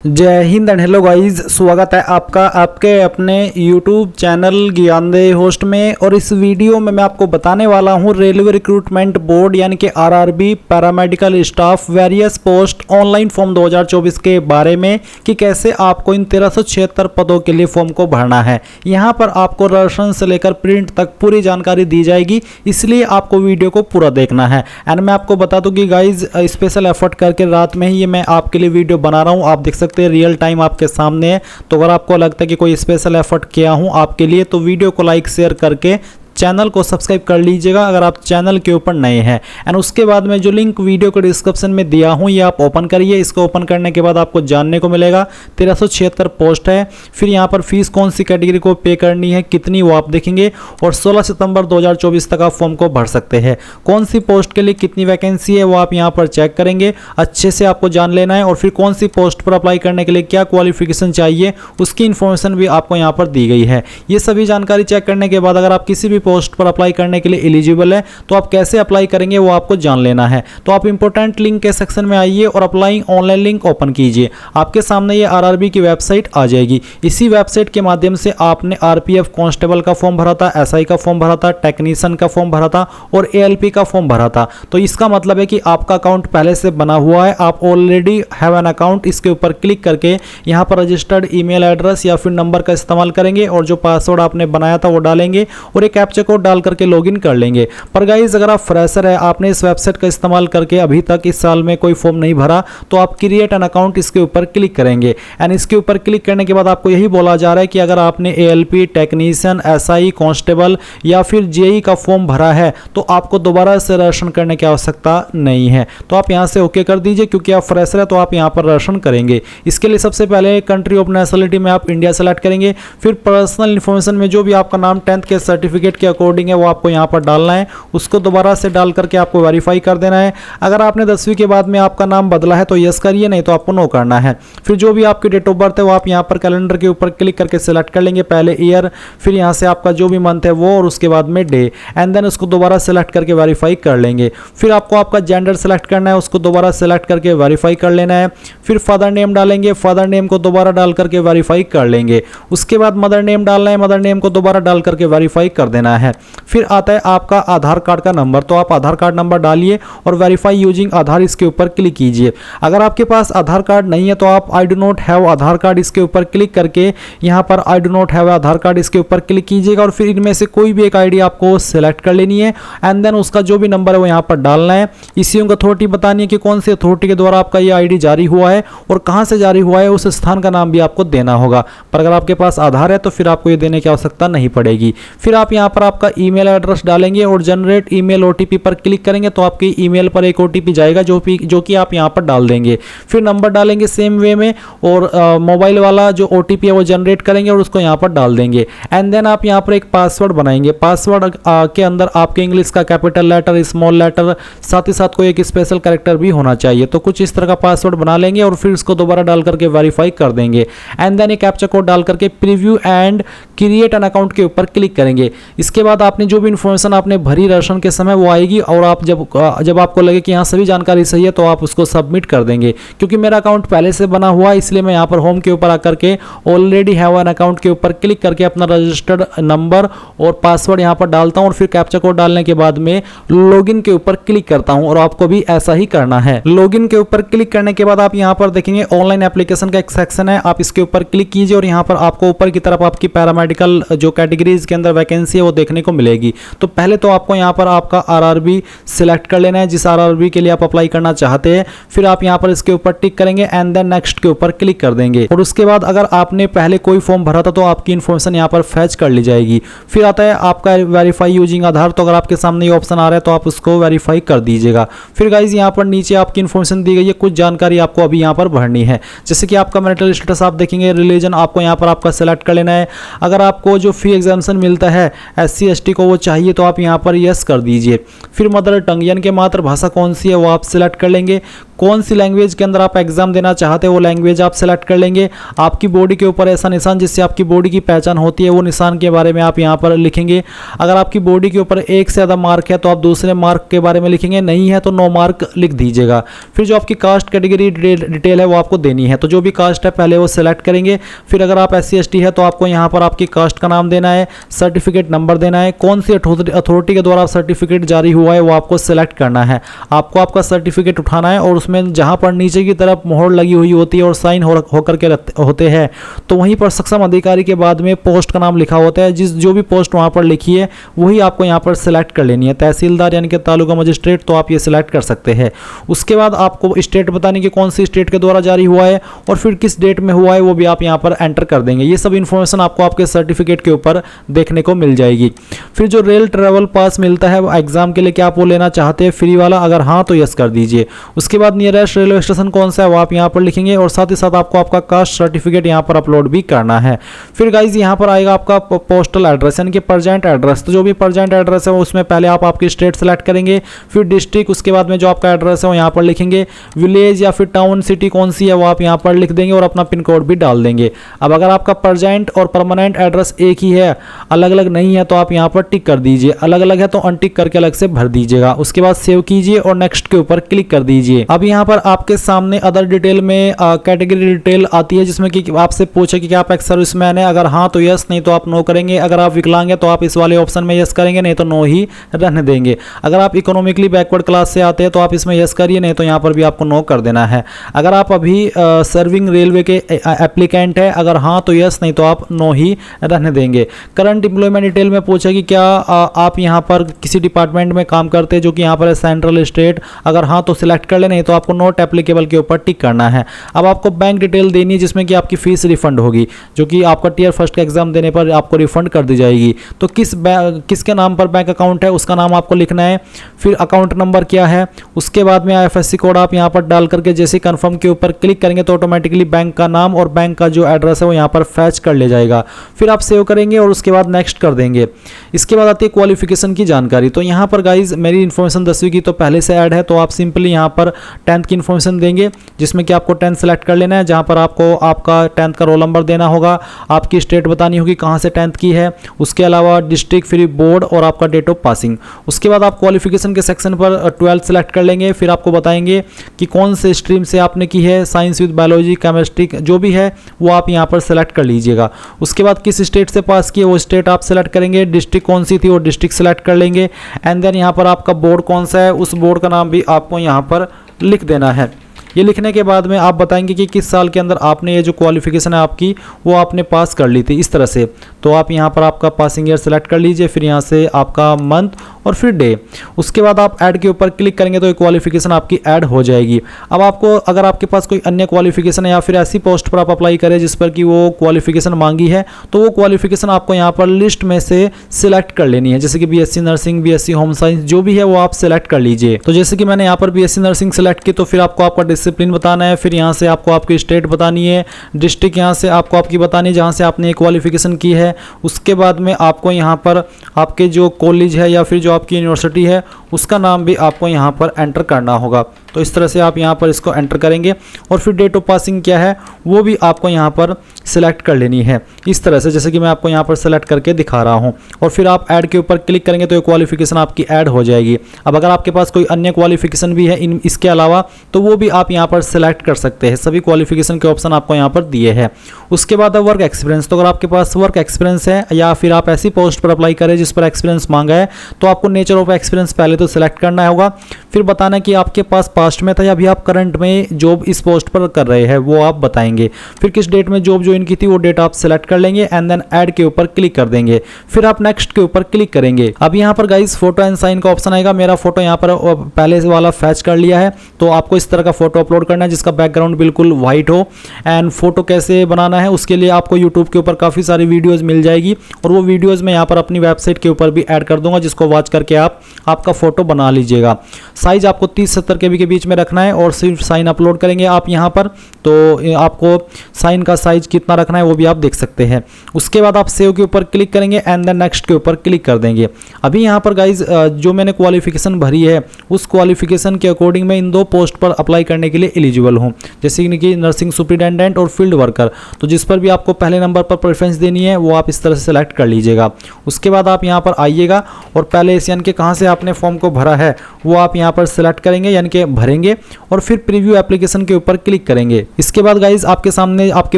जय Hind and hello guys, स्वागत है आपका आपके अपने YouTube चैनल ज्ञानदेह होस्ट में। और इस वीडियो में मैं आपको बताने वाला हूं रेलवे रिक्रूटमेंट बोर्ड यानी कि RRB paramedical staff various post online form 2024 के बारे में कि कैसे आपको इन 1376 पदों के लिए फॉर्म को भरना है। यहां पर आपको रसन से लेकर प्रिंट तक पूरी जानकारी दी जाएगी, इसलिए आपको वीडियो को पूरा देखना है। एंड मैं आपको बता दूं कि गाइज स्पेशल एफर्ट करके रात में ही ये मैं आपके लिए वीडियो बना रहा हूँ। आप देख सकते रियल टाइम आपके सामने है। तो अगर आपको लगता है कि कोई स्पेशल एफर्ट किया हूं आपके लिए तो वीडियो को लाइक शेयर करके चैनल को सब्सक्राइब कर लीजिएगा अगर आप चैनल के ऊपर नए हैं। एंड उसके बाद में जो लिंक वीडियो के डिस्क्रिप्शन में दिया हूं ये आप ओपन करिए। इसको ओपन करने के बाद आपको जानने को मिलेगा 1376 पोस्ट है। फिर यहां पर फीस कौन सी कैटेगरी को पे करनी है, कितनी, वो आप देखेंगे। और 16 सितंबर 2024 तक आप फॉर्म को भर सकते हैं। कौन सी पोस्ट के लिए कितनी वैकेंसी है वो आप यहाँ पर चेक करेंगे, अच्छे से आपको जान लेना है। और फिर कौन सी पोस्ट पर अप्लाई करने के लिए क्या क्वालिफिकेशन चाहिए उसकी इन्फॉर्मेशन भी आपको यहाँ पर दी गई है। ये सभी जानकारी चेक करने के बाद अगर आप किसी भी पोस्ट पर अप्लाई करने के लिए एलिजिबल है तो आप कैसे अप्लाई करेंगे वो आपको जान लेना है। तो आप इंपॉर्टेंट लिंक के सेक्शन में आइए और अप्लाई ऑनलाइन लिंक ओपन कीजिए। आपके सामने ये आरआरबी की वेबसाइट आ जाएगी। इसी वेबसाइट के माध्यम से आपने आरपीएफ कांस्टेबल का फॉर्म भरा था, एसआई का फॉर्म भरा था, टेक्नीशियन का फॉर्म भरा था और एएलपी का फॉर्म भरा था। तो इसका मतलब है कि आपका अकाउंट पहले से बना हुआ है, आप ऑलरेडी हैव एन अकाउंट। इसके ऊपर क्लिक करके यहाँ पर रजिस्टर्ड ईमेल एड्रेस या फिर नंबर का इस्तेमाल करेंगे और जो पासवर्ड आपने बनाया था वो डालेंगे और एक कैप्चा कोड डाल करके लॉगिन कर लेंगे। पर गाइस अगर आप फ्रेशर है, आपने इस वेबसाइट का इस्तेमाल करके अभी तक इस साल में कोई फॉर्म नहीं भरा तो आप क्रिएट एन अकाउंट इसके ऊपर क्लिक करेंगे। एंड इसके ऊपर क्लिक करने के बाद आपको यही बोला जा रहा है कि अगर आपने एएलपी, टेक्नीशियन, एसआई, कांस्टेबल या फिर जेई का फॉर्म भरा है तो आपको दोबारा से रजिस्ट्रेशन करने की आवश्यकता नहीं है। तो आप यहां से ओके कर दीजिए, क्योंकि आप फ्रेशर है तो आप यहां पर रजिस्ट्रेशन करेंगे। इसके लिए सबसे पहले कंट्री ऑफ नेशनलिटी में आप इंडिया सेलेक्ट करेंगे। फिर पर्सनल इंफॉर्मेशन में जो भी आपका नाम 10th के सर्टिफिकेट के अकॉर्डिंग है वो आपको यहाँ पर डालना है। उसको दोबारा से डाल करके आपको वेरीफाई कर देना है। अगर आपने 10वीं के बाद में आपका नाम बदला है तो यस करिए, नहीं तो आपको नो करना है। फिर जो भी आपकी डेट ऑफ बर्थ है वो आप यहाँ पर कैलेंडर के ऊपर क्लिक करके सिलेक्ट कर लेंगे। पहले ईयर, फिर यहाँ से आपका जो भी मंथ है वो, और उसके बाद में डे। एंड देन उसको दोबारा सेलेक्ट करके वेरीफाई कर लेंगे। फिर आपको आपका जेंडर सेलेक्ट करना है, उसको दोबारा सेलेक्ट करके वेरीफाई कर लेना है। फिर फादर नेम डालेंगे, फादर नेम को दोबारा डाल करके वेरीफाई कर लेंगे। उसके बाद मदर नेम डालना है, मदर नेम को दोबारा डाल करके वेरीफाई कर देना है। फिर आता है आपका आधार कार्ड का नंबर, तो आप आधार कार्ड नंबर डालिए और वेरीफाई यूजिंग आधार इसके ऊपर क्लिक कीजिए। अगर आपके पास आधार कार्ड नहीं है तो आप I do not have Aadhaar card इसके ऊपर क्लिक करके यहाँ पर I do not have Aadhaar card इसके ऊपर क्लिक कीजिएगा। और फिर इनमें से कोई भी एक आईडी आपको सेलेक्ट कर लेनी है। एंड देन उसका जो भी नंबर है वो यहाँ पर डालना है। इश्यूइंग अथॉरिटी बतानी है कि कौन सी अथॉरिटी के द्वारा आपका ये आईडी जारी हुआ है और कहाँ से जारी हुआ है, उस स्थान का नाम भी आपको देना होगा। पर अगर आपके पास आधार है तो फिर आपको ये देने की आवश्यकता नहीं पड़ेगी। फिर आप यहाँ पर आपका ईमेल एड्रेस डालेंगे और जनरेट ईमेल ओटीपी पर क्लिक करेंगे तो आपकी ईमेल पर एक ओटीपी जाएगा जो कि आप यहाँ पर डाल देंगे। फिर नंबर डालेंगे सेम वे में और मोबाइल वाला जो ओटीपी है वो जनरेट करेंगे और उसको यहाँ पर डाल देंगे। एंड देन आप यहाँ पर एक पासवर्ड बनाएंगे। पासवर्ड के अंदर आपके इंग्लिश का कैपिटल लेटर, स्मॉल लेटर, साथ ही साथ कोई एक स्पेशल कैरेक्टर भी होना चाहिए। तो कुछ इस तरह का पासवर्ड बना लेंगे और फिर उसको दोबारा डाल करके वेरीफाई कर देंगे। एंड देन एक कैप्चा कोड डाल करके preview and create an account के ऊपर क्लिक करेंगे। इसके बाद आपने जो भी इंफॉर्मेशन आपने भरी रजिस्ट्रेशन के समय वो आएगी और आप जब आपको लगे कि यहाँ सभी जानकारी सही है तो आप उसको सबमिट कर देंगे। क्योंकि मेरा अकाउंट पहले से बना हुआ है इसलिए मैं यहाँ पर होम के ऊपर आकर के ऑलरेडी हैव एन अकाउंट के ऊपर क्लिक करके अपना रजिस्टर्ड नंबर और पासवर्ड यहाँ पर डालता हूँ और फिर कैप्चा कोड डालने के बाद में लॉगिन के ऊपर क्लिक करता हूँ। और आपको भी ऐसा ही करना है। लॉगिन के ऊपर क्लिक करने के बाद आप यहाँ पर देखेंगे ऑनलाइन एप्लीकेशन का एक सेक्शन है, आप इसके ऊपर क्लिक कीजिए और यहाँ पर आपको ऊपर की तरफ आपकी पैरामेडिकल जो कैटेगरीज के अंदर वैकेंसी है वो देखने को मिलेगी। तो पहले तो आपको यहाँ पर आपका आरआरबी सिलेक्ट कर लेना है, जिस आरआरबी के लिए आप अप्लाई करना चाहते हैं। फिर आप यहाँ पर इसके ऊपर टिक करेंगे एंड देन नेक्स्ट के ऊपर क्लिक कर देंगे। और उसके बाद अगर आपने पहले कोई फॉर्म भरा था तो आपकी इन्फॉर्मेशन यहाँ पर फैच कर ली जाएगी। फिर आता है आपका वेरीफाई यूजिंग आधार, तो अगर आपके सामने ये ऑप्शन आ रहा है तो आप उसको वेरीफाई कर दीजिएगा। फिर गाइज यहाँ पर नीचे आपकी इन्फॉर्मेशन दी गई है, कुछ जानकारी आपको अभी यहाँ पर भरनी है। जैसे कि आपका मैरिटल स्टेटस आप देखेंगे, रिलीजन आपको यहाँ पर आपका सेलेक्ट कर लेना है। अगर आपको जो फी एग्जाम्शन मिलता है SC ST को वो चाहिए तो आप यहाँ पर यस कर दीजिए। फिर मदर टंग यानी कि मातृभाषा कौन सी है वो आप सिलेक्ट कर लेंगे। कौन सी लैंग्वेज के अंदर आप एग्जाम देना चाहते हैं वो लैंग्वेज आप सेलेक्ट कर लेंगे। आपकी बॉडी के ऊपर ऐसा निशान जिससे आपकी बॉडी की पहचान होती है वो निशान के बारे में आप यहाँ पर लिखेंगे। अगर आपकी बॉडी के ऊपर एक से ज़्यादा मार्क है तो आप दूसरे मार्क के बारे में लिखेंगे, नहीं है तो नो मार्क लिख दीजिएगा। फिर जो आपकी कास्ट कैटेगरी डिटेल है वो आपको देनी है, तो जो भी कास्ट है पहले वो सेलेक्ट करेंगे। फिर अगर आप SC ST है तो आपको यहाँ पर आपकी कास्ट का नाम देना है, सर्टिफिकेट नंबर देना है, कौन सी अथॉरिटी के द्वारा सर्टिफिकेट जारी हुआ है वो आपको सेलेक्ट करना है। आपको आपका सर्टिफिकेट उठाना है और उसमें जहाँ पर नीचे की तरफ मोहर लगी हुई होती है और साइन होकर के होते हैं तो वहीं पर सक्षम अधिकारी के बाद में पोस्ट का नाम लिखा होता है। जो भी पोस्ट वहाँ पर लिखी है वही आपको यहाँ पर सेलेक्ट कर लेनी है। तहसीलदार यानी कि तालुका मजिस्ट्रेट तो आप ये सिलेक्ट कर सकते हैं। उसके बाद आपको स्टेट बतानी कि कौन सी स्टेट के द्वारा जारी हुआ है और फिर किस डेट में हुआ है वो भी आप यहाँ पर एंटर कर देंगे। ये सब इन्फॉर्मेशन आपको आपके सर्टिफिकेट के ऊपर देखने को मिल जाएगी। फिर जो रेल ट्रैवल पास मिलता है वो एग्जाम के लिए क्या आप वो लेना चाहते हैं फ्री वाला, अगर हाँ तो यस कर दीजिए। उसके बाद नियरेस्ट रेलवे स्टेशन कौन सा है वो आप यहाँ पर लिखेंगे और साथ ही साथ आपको आपका कास्ट सर्टिफिकेट यहाँ पर अपलोड भी करना है। फिर गाइज यहाँ पर आएगा आपका पोस्टल एड्रेस यानी कि प्रेजेंट एड्रेस। तो जो भी प्रेजेंट एड्रेस है वो उसमें पहले आप आपकी स्टेट सेलेक्ट करेंगे, फिर डिस्ट्रिक्ट, उसके बाद में जो आपका एड्रेस है वो यहाँ पर लिखेंगे। विलेज या फिर टाउन सिटी कौन सी है वो आप यहाँ पर लिख देंगे और अपना पिन कोड भी डाल देंगे। अब अगर आपका प्रेजेंट और परमानेंट एड्रेस एक ही है, अलग अलग नहीं है, तो आप यहाँ पर टिक कर दीजिए। अलग अलग है तो अनटिक करके अलग से भर दीजिएगा। उसके बाद सेव कीजिए और नेक्स्ट के ऊपर क्लिक कर दीजिए। अब यहाँ पर आपके सामने अदर डिटेल में कैटेगरी डिटेल आती है जिसमें कि आपसे पूछे कि क्या आप एक्स सर्विसमैन है, अगर हाँ तो यस, नहीं तो आप नो करेंगे। अगर आप विकलांग है तो आप इस वाले ऑप्शन में यस करेंगे, नहीं तो नो ही रहने देंगे। अगर आप इकोनॉमिकली बैकवर्ड क्लास से आते हैं तो आप इसमें यस करिए, नहीं तो यहाँ पर भी आपको नो कर देना है। अगर आप अभी सर्विंग रेलवे के एप्लीकेंट है, अगर हाँ तो यस, नहीं तो आप नो ही रहने देंगे। करंट एम्प्लॉयमेंट डिटेल में पूछा कि क्या आप यहाँ पर किसी डिपार्टमेंट में काम करते हैं जो कि यहाँ पर है सेंट्रल स्टेट, अगर हाँ तो सिलेक्ट कर ले, नहीं तो आपको नॉट एप्लीकेबल के ऊपर टिक करना है। अब आपको बैंक डिटेल देनी है जिसमें कि आपकी फीस रिफंड होगी, जो कि आपका टियर फर्स्ट का एग्जाम देने पर आपको रिफंड कर दी जाएगी। तो किसके नाम पर बैंक अकाउंट है उसका नाम आपको लिखना है। फिर अकाउंट नंबर क्या है, उसके बाद में IFSC कोड आप यहाँ पर डाल करके जैसे कंफर्म के ऊपर क्लिक करेंगे तो ऑटोमेटिकली बैंक का नाम और बैंक का जो एड्रेस है वो यहाँ पर फैच कर ले जाएगा। फिर आप सेव करेंगे और उसके बाद नेक्स्ट कर देंगे। इसके बाद आती है क्वालिफिकेशन की जानकारी। तो यहाँ पर गाइज मेरी इन्फॉर्मेशन 10वीं की तो पहले से ऐड है, तो आप सिंपली यहाँ पर 10th की इन्फॉर्मेशन देंगे जिसमें कि आपको 10th सेलेक्ट कर लेना है, जहाँ पर आपको आपका 10th का रोल नंबर देना होगा, आपकी स्टेट बतानी होगी कहाँ से 10th की है, उसके अलावा डिस्ट्रिक्ट, फिर बोर्ड और आपका डेट ऑफ पासिंग। उसके बाद आप क्वालिफिकेशन के सेक्शन पर 12th सेलेक्ट कर लेंगे। फिर आपको बताएंगे कि कौन से स्ट्रीम से आपने की है, साइंस विद बायोलॉजी, केमिस्ट्री, जो भी है वो आप यहाँ पर सेलेक्ट कर लीजिएगा। उसके बाद किस स्टेट से पास किए वो स्टेट आप सेलेक्ट करेंगे, डिस्ट्रिक्ट कौन सी थी वो डिस्ट्रिक्ट सेलेक्ट कर लेंगे। एंड देन यहाँ पर आपका बोर्ड कौन सा है उस बोर्ड का नाम भी आपको यहाँ पर लिख देना है। ये लिखने के बाद में आप बताएंगे कि किस साल के अंदर आपने ये जो क्वालिफिकेशन है आपकी वो आपने पास कर ली थी, इस तरह से। तो आप यहाँ पर आपका पासिंग ईयर सेलेक्ट कर लीजिए, फिर यहाँ से आपका मंथ और फिर डे। उसके बाद आप ऐड के ऊपर क्लिक करेंगे तो ये क्वालिफिकेशन आपकी ऐड हो जाएगी। अब आपको अगर आपके पास कोई अन्य क्वालिफिकेशन है या फिर ऐसी पोस्ट पर आप अप्लाई करें जिस पर कि वो क्वालिफिकेशन मांगी है, तो वो क्वालिफिकेशन आपको यहाँ पर लिस्ट में से सिलेक्ट कर लेनी है। जैसे कि BSc nursing, BSc home science, जो भी है वो आप सिलेक्ट कर लीजिए। तो जैसे कि मैंने यहाँ पर BSc नर्सिंग सेलेक्ट की, तो फिर आपको आपका डिसिप्लिन बताना है, फिर यहाँ से आपको आपकी स्टेट बतानी है, डिस्ट्रिक्ट यहाँ से आपको आपकी बतानी है जहाँ से आपने क्वालिफिकेशन की है। उसके बाद में आपको यहाँ पर आपके जो कॉलेज है या फिर जो आपकी यूनिवर्सिटी है उसका नाम भी आपको यहाँ पर एंटर करना होगा। तो इस तरह से आप यहाँ पर इसको एंटर करेंगे और फिर डेट ऑफ पासिंग क्या है वो भी आपको यहाँ पर सिलेक्ट कर लेनी है, इस तरह से जैसे कि मैं आपको यहाँ पर सेलेक्ट करके दिखा रहा हूँ। और फिर आप ऐड के ऊपर क्लिक करेंगे तो ये क्वालिफिकेशन आपकी ऐड हो जाएगी। अब अगर आपके पास कोई अन्य क्वालिफिकेशन भी है इसके अलावा, तो वो भी आप यहाँ पर सेलेक्ट कर सकते हैं। सभी क्वालिफिकेशन के ऑप्शन आपको यहाँ पर दिए हैं। उसके बाद वर्क एक्सपीरियंस, तो अगर आपके पास वर्क एक्सपीरियंस है या फिर आप ऐसी पोस्ट पर अप्लाई करें जिस पर एक्सपीरियंस मांगा है, तो आपको नेचर ऑफ एक्सपीरियंस पहले तो सिलेक्ट करना होगा। फिर बताना कि आपके पास पास्ट में था या अभी आप करंट में जॉब इस पोस्ट पर कर रहे हैं वो आप बताएंगे। फिर किस डेट में जॉब ज्वाइन की थी वो डेट आप सेलेक्ट कर लेंगे एंड देन ऐड के ऊपर क्लिक कर देंगे। फिर आप नेक्स्ट के ऊपर क्लिक करेंगे। अब यहाँ पर गाइस फोटो एंड साइन का ऑप्शन आएगा। मेरा फोटो यहाँ पर पहले से वाला फैच कर लिया है, तो आपको इस तरह का फोटो अपलोड करना है जिसका बैकग्राउंड बिल्कुल व्हाइट हो। एंड फोटो कैसे बनाना है उसके लिए आपको यूट्यूब के ऊपर काफ़ी सारी वीडियोज़ मिल जाएगी और वो वीडियोज़ मैं यहाँ पर अपनी वेबसाइट के ऊपर भी ऐड कर दूंगा, जिसको वॉच करके आप आपका फोटो बना लीजिएगा। साइज आपको 30-70 KB के बीच में रखना है और सिर्फ साइन अपलोड करेंगे आप यहाँ पर, तो आपको आपको साइन का साइज कितना रखना है वो भी आप देख सकते हैं। उसके बाद आप सेव के ऊपर क्लिक करेंगे एंड देन नेक्स्ट के ऊपर क्लिक कर देंगे। अभी यहाँ पर गाइज जो मैंने क्वालिफिकेशन भरी है उस क्वालिफिकेशन के अकॉर्डिंग मैं इन दो पोस्ट पर अप्लाई करने के लिए एलिजिबल हूँ, जैसे कि नर्सिंग सुपरिटेंडेंट और फील्ड वर्कर। तो जिस पर भी आपको पहले नंबर पर प्रेफरेंस देनी है वो आप इस तरह से सेलेक्ट कर लीजिएगा। उसके बाद आप यहाँ पर आइएगा और पहले यानी कि कहाँ से आपने फॉर्म को भरा है वो आप यहाँ पर सेलेक्ट करेंगे यानी कि भरेंगे और फिर प्रीव्यू एप्लीकेशन के ऊपर क्लिक करेंगे। इसके बाद गाइज आपके सामने आपके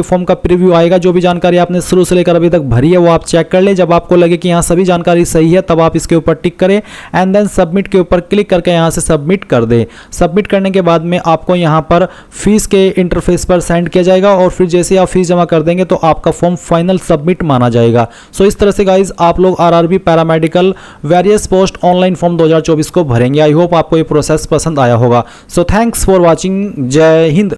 फॉर्म का प्रीव्यू आएगा। जो भी जानकारी आपने शुरू से लेकर अभी तक भरी है वो आप चेक कर ले। जब आपको लगे कि यहाँ सभी जानकारी सही है तब आप इसके ऊपर टिक करें एंड देन सबमिट के ऊपर क्लिक करके यहाँ से सबमिट कर दें। सबमिट करने के बाद में आपको यहाँ पर फीस के इंटरफेस पर सेंड किया जाएगा और फिर जैसे आप फीस जमा कर देंगे तो आपका फॉर्म फाइनल सबमिट माना जाएगा। सो इस तरह से गाइज आप लोग RRB paramedical various post online form 2024 को भरेंगे। आई होप आपको ये प्रोसेस पसंद आया होगा। So thanks for watching. जय हिंद।